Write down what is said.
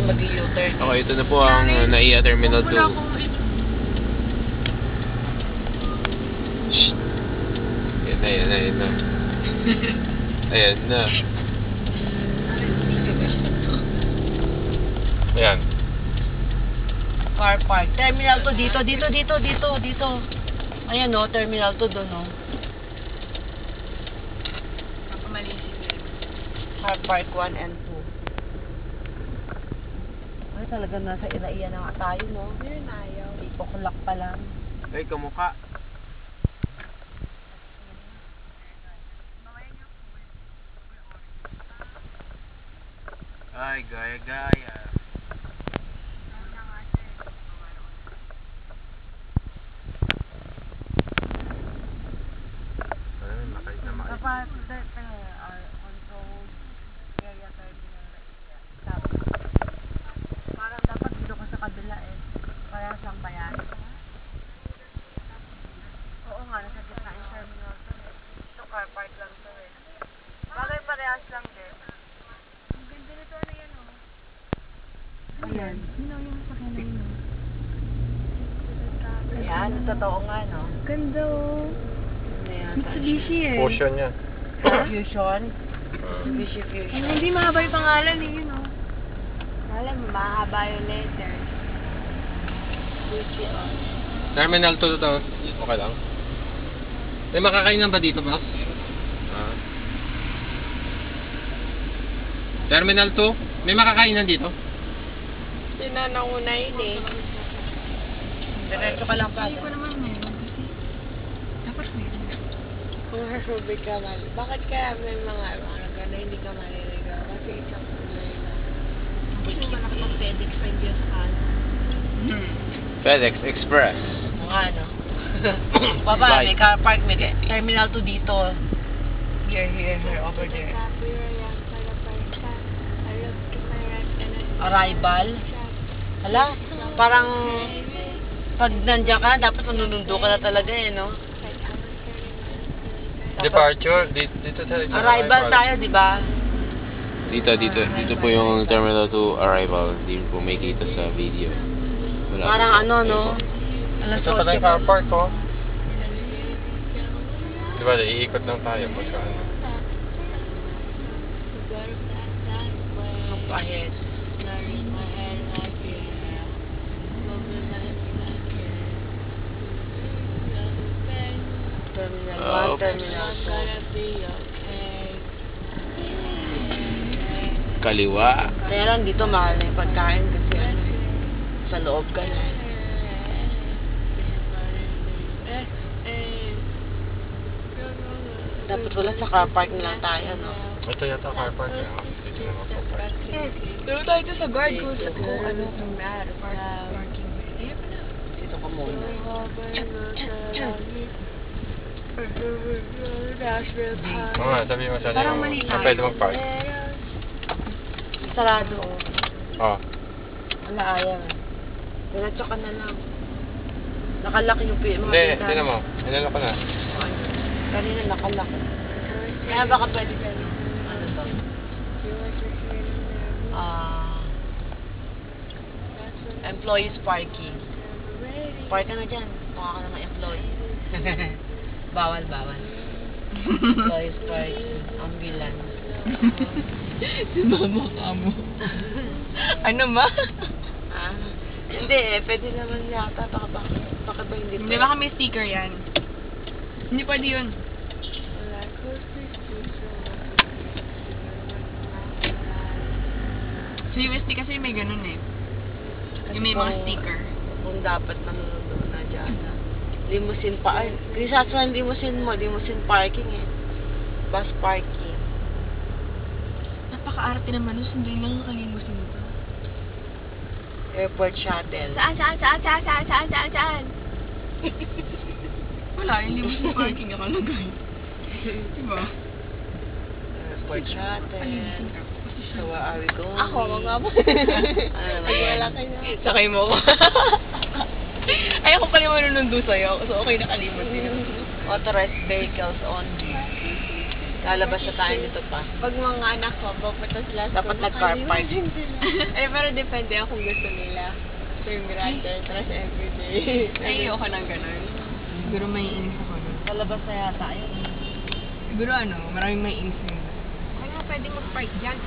mag-U-turn. Okay, ito na po ang NAIA Terminal 2. Shhh. Yan na. Ayan na. Ayan. Car park. Terminal 2 dito. Ayan o, Terminal 2 doon o. Car park 1 and 2. Ay, talaga nasa NAIA na nga tayo, no? Yun ayaw. Ipoklak pa lang. Ay, kamukha. Ay, gaya-gaya. Ay, nakait na makait. Dapat, controlled area terminal na iya. Parang dapat dito ka sa kabila eh. Parehas lang ba yan? Oo nga, nasa gitna yung terminal to eh. Ito car park lang to eh. Bagay parehas lang din. Ang ganda nito, ano yan, oh. Ayan. Yun, oh, yung sakyan na yun, oh. Ayan, totoo nga no. Ganda, oh. Ayan, Mitsubishi, eh. Fusion yan. Fusion. Mitsubishi Ay, Fusion. hindi mahaba yung pangalan, eh, yun, oh. Alam mo, mahaba yung letter. Gucci on. Terminal 2 to. Okay lang. May makakainan ba dito, boss? Terminal 2? May makakainan dito? Sinanauna yun eh. Diretso ka lang pa. Hindi ko naman meron. Dapat meron. Kung hasubig ka man, bakit kaya may mga gano'n hindi ka maliligaw? Kasi isang kulay na. Hindi mo malaki ang FedEx pa yung sa kanan. FedEx Express. Mga ano? Baba, may car park, may terminal 2 dito. Here, over there. Arrival. Hala, parang pag nandiyan ka, dapat manunundo ka na talaga eh, no? Departure? Dito tayo. Arrival tayo, di ba? Dito po yung Terminal 2 arrival. Hindi po may kita sa video. Wala Parang po. ano, no? Ito pala yung car park, oh. Di ba, iikot lang tayo pagka ano. Up ahead. Terminal 1, Terminal 2. Kaliwa. Kaya lang dito mahal na yung pagkain kasi ano, sa loob ka na. Dapat wala sa car park na lang tayo, no? Ito yata car park. Dito na ako park. Pero tayo ito sa guard ko sa kung ano kung parking. Dito ka muna. Oo nga, sabi mo sana Parang yung mali saan tayo. pwede mag-park. Sarado, oh. Oo. Wala, ayaw. Diretso ka na lang. Nakalaki yung mga Hindi, pintan. tinan mo. Inalo ko na. Kanina nakalaki. Kaya baka pwede ka ano to? Employees parking. Park ka na dyan. Mukha ka naman employee. Bawal. Employees parking. Ambulance. Si mama ka mo. Ano ma? Hindi eh. Pwede naman yata. Baka ba hindi Hindi ba kami sticker yan? Hindi pwede yun. Sa USD kasi may ganun eh. Yung may mga sticker. Kung dapat nanonood na dyan. Limousine pa. Ay, kasi sa limousine mo. Limousine parking eh. Bus parking. Napaka-arte naman nun. Sundin lang ang kalimusin ito. Airport shuttle. Saan? Wala, yung limousine parking nakalagay. Diba? Airport shuttle. So where are we going? Ako, mga mo. Ano naman yan? Sakay mo ko. Ay, ako pala manunundo sa'yo. So, okay, nakalimot din. Authorized vehicles only. Lalabas na tayo nito pa. Pag mga anak ko, papunta sila sa Dapat nag-car park. Pero depende kung gusto nila. Swim gratis, tapos everyday. Ayoko ng ganun. Siguro may inis ako nun. Lalabas na yata yun. Siguro maraming may inis yun. Kaya pwede mag-park dyan.